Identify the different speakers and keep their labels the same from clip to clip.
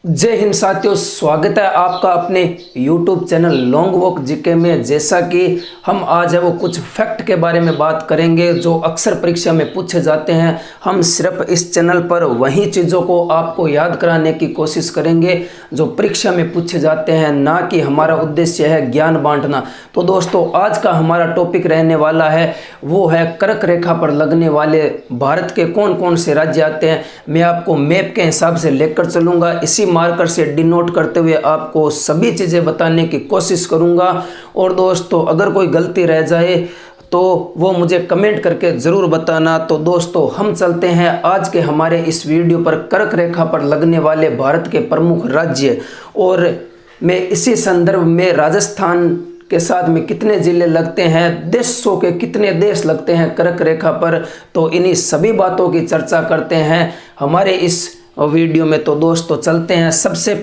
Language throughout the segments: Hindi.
Speaker 1: जय हिंद साथियों, स्वागत है आपका अपने YouTube channel long walk GK में। जैसा कि हम आज है वो कुछ फैक्ट के बारे में बात करेंगे जो अक्सर परीक्षा में पूछे जाते हैं। हम सिर्फ इस चैनल पर वही चीज़ों को आपको याद कराने की कोशिश करेंगे जो परीक्षा में पूछे जाते हैं, ना कि हमारा उद्देश्य है ज्ञान बांटना। तो दोस्तों, आज का हमारा टॉपिक रहने वाला है वो है कर्क रेखा पर लगने वाले भारत के कौन कौन से राज्य आते हैं। मैं आपको मैप के हिसाब से लेकर चलूँगा, इसी मार्कर से डिनोट करते हुए आपको सभी चीज़ें बताने की कोशिश करूंगा। और दोस्तों, अगर कोई गलती रह जाए तो वो मुझे कमेंट करके ज़रूर बताना। तो दोस्तों, हम चलते हैं आज के हमारे इस वीडियो पर कर्क रेखा पर लगने वाले भारत के प्रमुख राज्य। और मैं इसी संदर्भ में राजस्थान के साथ में कितने ज़िले लगते हैं, देशों के कितने देश लगते हैं कर्क रेखा पर, तो इन्हीं सभी बातों की चर्चा करते हैं हमारे इस वीडियो में। तो दोस्तों, चलते हैं। सबसे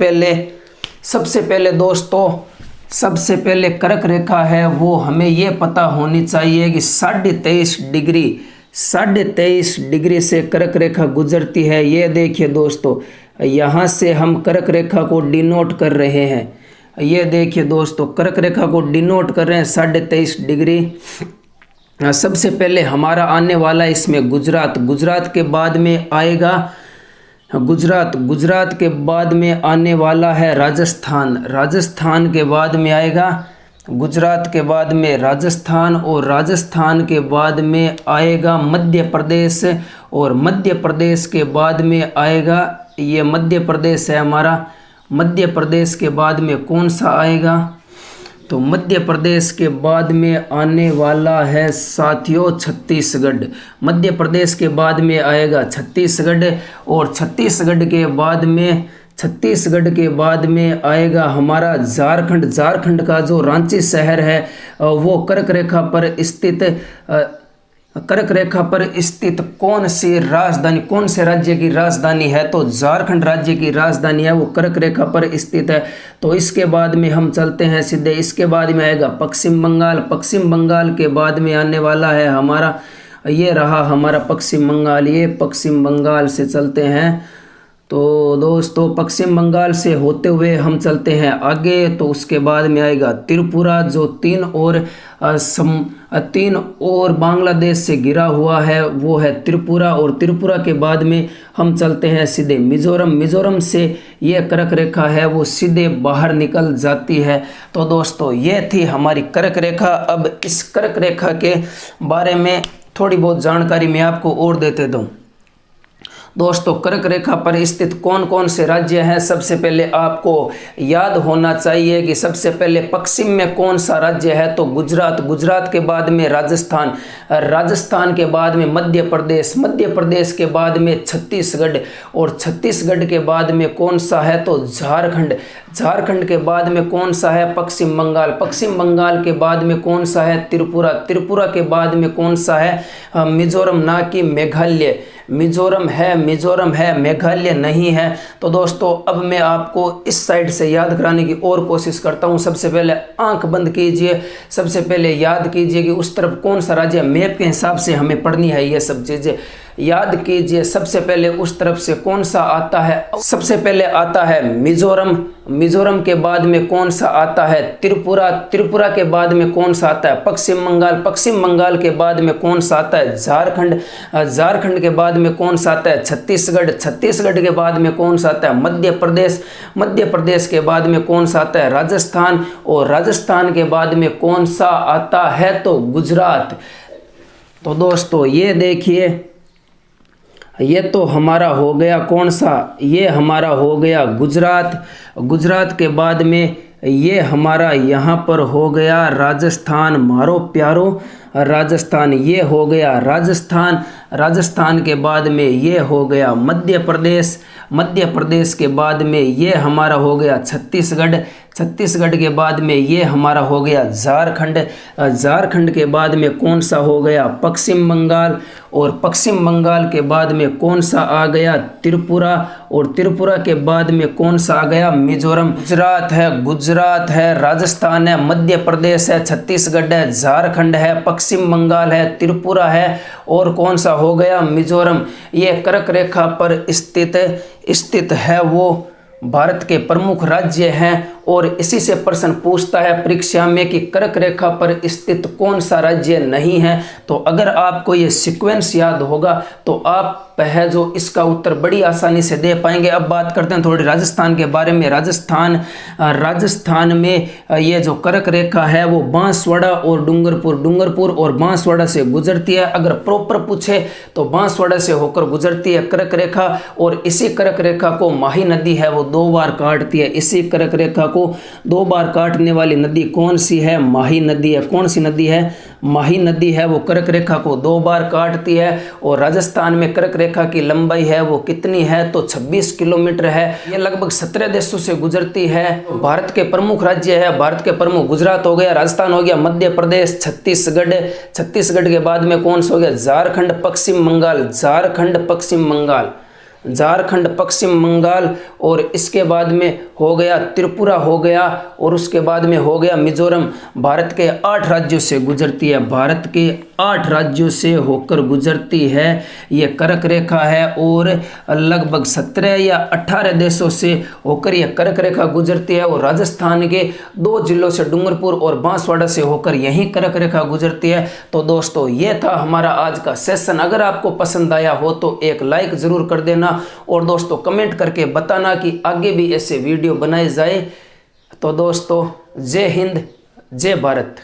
Speaker 1: पहले दोस्तों, सबसे पहले कर्क रेखा है वो हमें ये पता होनी चाहिए कि 23.5 डिग्री से कर्क रेखा गुजरती है। ये देखिए दोस्तों, यहाँ से हम कर्क रेखा को डिनोट कर रहे हैं। ये देखिए दोस्तों, कर्क रेखा को डिनोट कर रहे हैं 23.5 डिग्री। सबसे पहले हमारा आने वाला इसमें गुजरात के बाद में आएगा गुजरात के बाद में आने वाला है राजस्थान के बाद में आएगा गुजरात के बाद में राजस्थान, और राजस्थान के बाद में आएगा मध्य प्रदेश, और मध्य प्रदेश के बाद में आएगा, ये मध्य प्रदेश है हमारा। मध्य प्रदेश के बाद में कौन सा आएगा, तो मध्य प्रदेश के बाद में आने वाला है साथियों छत्तीसगढ़। मध्य प्रदेश के बाद में आएगा छत्तीसगढ़, और छत्तीसगढ़ के बाद में आएगा हमारा झारखंड का जो रांची शहर है वो कर्क रेखा पर स्थित कौन से राज्य की राजधानी है, तो झारखंड राज्य की राजधानी है, वो कर्क रेखा पर स्थित है। तो इसके बाद में हम चलते हैं सीधे, इसके बाद में आएगा पश्चिम बंगाल के बाद में आने वाला है हमारा, ये रहा हमारा पश्चिम बंगाल। ये पश्चिम बंगाल से चलते हैं। तो दोस्तों, पश्चिम बंगाल से होते हुए हम चलते हैं आगे, तो उसके बाद में आएगा त्रिपुरा, जो तीन और बांग्लादेश से घिरा हुआ है वो है त्रिपुरा। और त्रिपुरा के बाद में हम चलते हैं सीधे मिजोरम से ये कर्क रेखा है वो सीधे बाहर निकल जाती है। तो दोस्तों, ये थी हमारी कर्क रेखा। अब इस कर्क रेखा के बारे में थोड़ी बहुत जानकारी मैं आपको और देते दूँ। दोस्तों, कर्क रेखा पर स्थित कौन कौन से राज्य हैं, सबसे पहले आपको याद होना चाहिए कि सबसे पहले पश्चिम में कौन सा राज्य है, तो गुजरात के बाद में राजस्थान के बाद में मध्य प्रदेश के बाद में छत्तीसगढ़, और छत्तीसगढ़ के बाद में कौन सा है, तो झारखंड के बाद में कौन सा है, पश्चिम बंगाल के बाद में कौन सा है, त्रिपुरा के बाद में कौन सा है, मिजोरम, ना कि मेघालय। मिजोरम है, मेघालय नहीं है। तो दोस्तों, अब मैं आपको इस साइड से याद कराने की और कोशिश करता हूँ। सबसे पहले आंख बंद कीजिए, सबसे पहले याद कीजिए कि उस तरफ कौन सा राज्य, मैप के हिसाब से हमें पढ़नी है ये सब चीज़ें। याद कीजिए, सबसे पहले उस तरफ से कौन सा आता है, सबसे पहले आता है मिजोरम के बाद में कौन सा आता है, त्रिपुरा के बाद में कौन सा आता है, पश्चिम बंगाल के बाद में कौन सा आता है, झारखंड के बाद में कौन सा आता है, छत्तीसगढ़ के बाद में कौन सा आता है, मध्य प्रदेश के बाद में कौन सा आता है, राजस्थान, और राजस्थान के बाद में कौन सा आता है, तो गुजरात। तो दोस्तों, ये देखिए, ये तो हमारा हो गया कौन सा, ये हमारा हो गया गुजरात के बाद में ये हमारा यहाँ पर हो गया राजस्थान, मारो प्यारो राजस्थान। ये हो गया राजस्थान के बाद में ये हो गया मध्य प्रदेश के बाद में ये हमारा हो गया छत्तीसगढ़ के बाद में ये हमारा हो गया झारखंड के बाद में कौन सा हो गया, पश्चिम बंगाल, और पश्चिम बंगाल के बाद में कौन सा आ गया, त्रिपुरा, और त्रिपुरा के बाद में कौन सा आ गया, मिजोरम। गुजरात है, राजस्थान है, मध्य प्रदेश है, छत्तीसगढ़ है, झारखंड है, पश्चिम बंगाल है, त्रिपुरा है, और कौन सा हो गया, मिजोरम। ये कर्क रेखा पर स्थित है भारत के प्रमुख राज्य हैं और इसी से प्रश्न पूछता है परीक्षा में कि कर्क रेखा पर स्थित कौन सा राज्य नहीं है। तो अगर आपको ये सीक्वेंस याद होगा तो आप है जो इसका उत्तर बड़ी आसानी से दे पाएंगे। अब बात करते हैं थोड़ी राजस्थान के बारे में। राजस्थान में ये जो कर्क रेखा है वो बांसवाड़ा और डूंगरपुर और बांसवाड़ा से गुजरती है। अगर प्रॉपर पूछे तो बांसवाड़ा से होकर गुजरती है कर्क रेखा, और इसी कर्क रेखा को माही नदी है वो 2 बार काटती है। इसी कर्क रेखा को 2 बार काटने वाली नदी कौन सी है? माही नदी है। कौन सी नदी है? माही नदी है, वो कर्क रेखा को 2 बार काटती है। और राजस्थान में कर्क रेखा की लंबाई है वो कितनी है? तो 26 किलोमीटर है। ये लगभग 17 देशों से गुजरती है। भारत के प्रमुख राज्य है, भारत के प्रमुख गुजरात हो गया, राजस्थान हो गया, मध्य प्रदेश, छत्तीसगढ़ के बाद में कौन सा हो गया? झारखंड पश्चिम बंगाल, और इसके बाद में हो गया त्रिपुरा हो गया, और उसके बाद में हो गया मिजोरम। भारत के 8 राज्यों से गुजरती है, भारत के 8 राज्यों से होकर गुजरती है ये कर्क रेखा है। और लगभग 17 या 18 देशों से होकर यह कर्क रेखा गुजरती है। और राजस्थान के 2 जिलों से डूंगरपुर और बांसवाड़ा से होकर यही कर्क रेखा गुजरती है। तो दोस्तों ये था हमारा आज का सेशन। अगर आपको पसंद आया हो तो एक लाइक ज़रूर कर देना, और दोस्तों कमेंट करके बताना कि आगे भी ऐसे वीडियो बनाए जाए। तो दोस्तों जय हिंद, जय भारत।